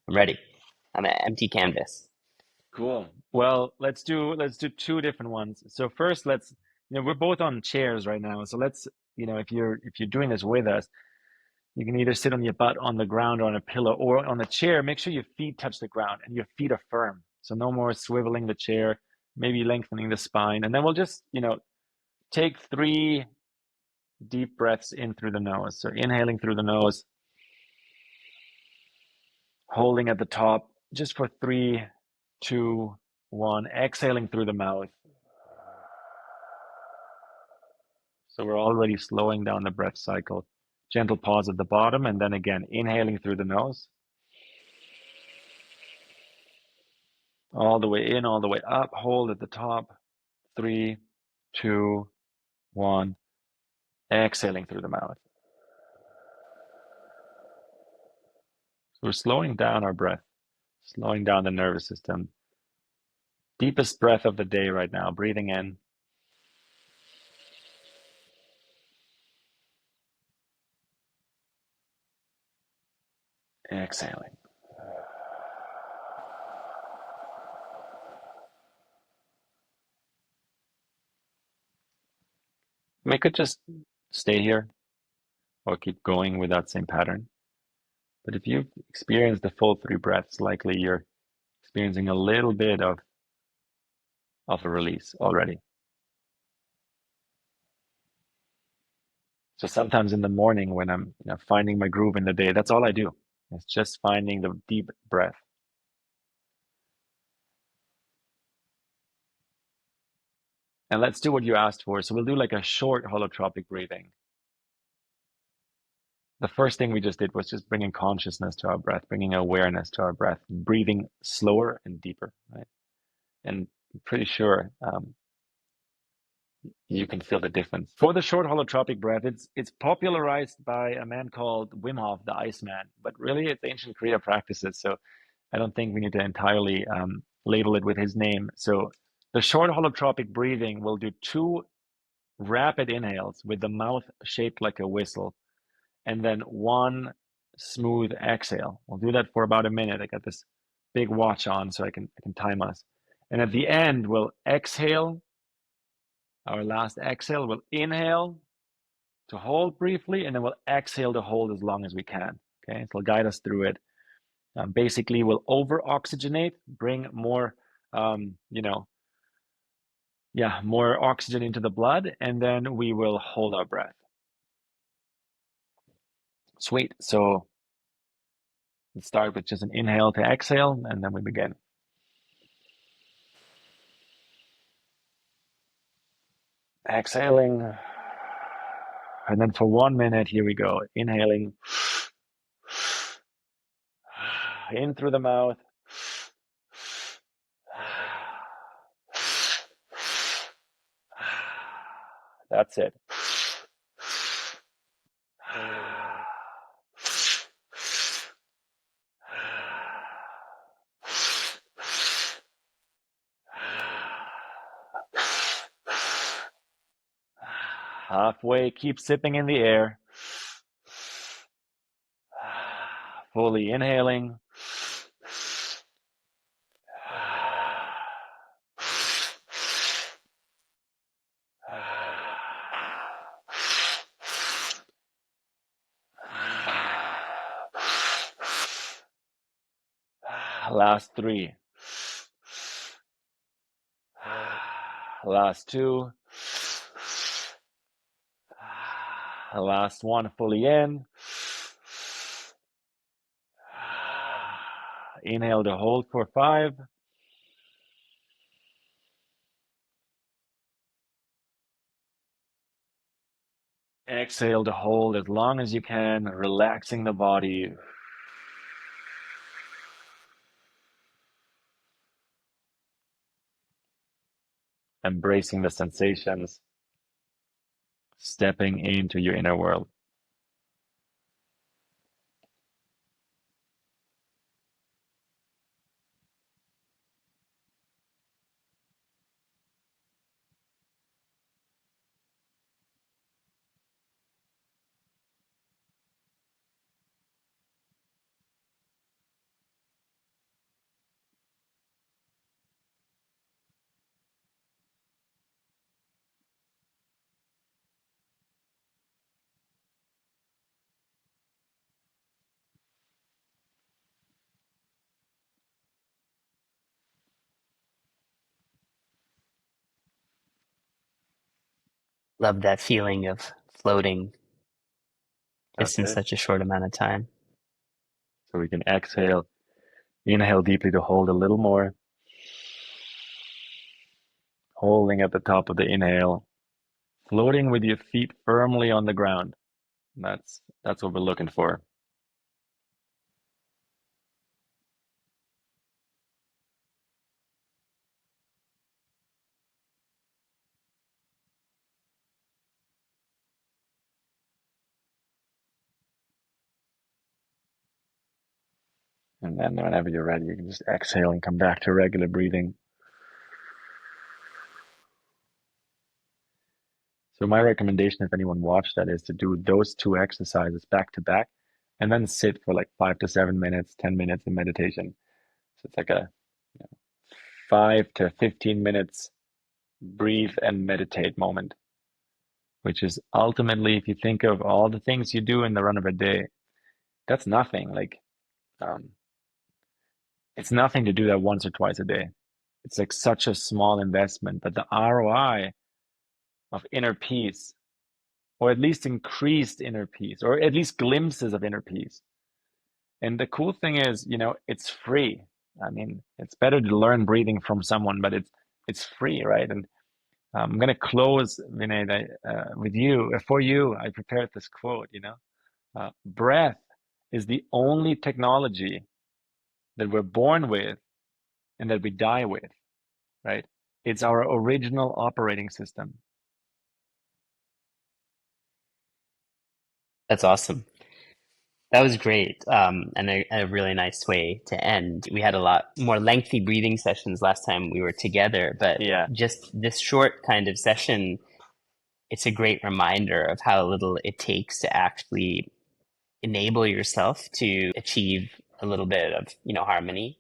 I'm ready. I'm an empty canvas. Cool. Well, let's do two different ones. So first, we're both on chairs right now. So if you're doing this with us, you can either sit on your butt on the ground or on a pillow or on a chair. Make sure your feet touch the ground and your feet are firm. So no more swiveling the chair, maybe lengthening the spine. And then we'll just, take 3 deep breaths in through the nose. So inhaling through the nose, holding at the top just for 3, 2, 1, exhaling through the mouth. So we're already slowing down the breath cycle. Gentle pause at the bottom, and then again, inhaling through the nose. All the way in, all the way up. Hold at the top. 3, 2, 1. Exhaling through the mouth. So we're slowing down our breath, slowing down the nervous system. Deepest breath of the day right now. Breathing in. Exhaling. We could just stay here or keep going with that same pattern. But if you've experienced the full 3 breaths, likely you're experiencing a little bit of a release already. So sometimes in the morning when I'm finding my groove in the day, that's all I do. It's just finding the deep breath. And let's do what you asked for. So we'll do like a short holotropic breathing. The first thing we just did was just bringing consciousness to our breath, bringing awareness to our breath, breathing slower and deeper, right? And I'm pretty sure you can feel the difference. For the short holotropic breath, it's popularized by a man called Wim Hof, the Iceman, but really it's ancient Kriya practices. So I don't think we need to entirely label it with his name. So the short holotropic breathing will do 2 rapid inhales with the mouth shaped like a whistle, and then 1 smooth exhale. We'll do that for about a minute. I got this big watch on so I can time us. And at the end, we'll exhale. Our last exhale, we'll inhale to hold briefly, and then we'll exhale to hold as long as we can. Okay, so it'll guide us through it. Basically, we'll over-oxygenate, bring more, more oxygen into the blood, and then we will hold our breath. Sweet. So let's start with just an inhale to exhale, and then we begin. Exhaling, and then for 1 minute, here we go. Inhaling in through the mouth. That's it. Halfway, keep sipping in the air. Fully inhaling. Last 3. Last 2. Last 1, fully in. Inhale to hold for 5. Exhale to hold as long as you can, relaxing the body. Embracing the sensations, stepping into your inner world. Love that feeling of floating just That's in it. such a short amount of time. So we can exhale, inhale deeply to hold a little more, holding at the top of the inhale, floating with your feet firmly on the ground. That's what we're looking for. And then whenever you're ready, you can just exhale and come back to regular breathing. So my recommendation, if anyone watched that, is to do those two exercises back to back and then sit for like 5 to 7 minutes, 10 minutes in meditation. So it's like a, you know, 5 to 15 minutes breathe and meditate moment, which is ultimately, if you think of all the things you do in the run of a day, that's nothing. Like, um, it's nothing to do that once or twice a day. It's like such a small investment, but the ROI of inner peace, or at least increased inner peace, or at least glimpses of inner peace. And the cool thing is, it's free. I mean, it's better to learn breathing from someone, but it's free, right? And I'm going to close, Vinay, with you. For you, I prepared this quote, breath is the only technology that we're born with and that we die with, right? It's our original operating system. That's awesome. That was great, and a really nice way to end. We had a lot more lengthy breathing sessions last time we were together, but Yeah, just this short kind of session, it's a great reminder of how little it takes to actually enable yourself to achieve a little bit of, harmony.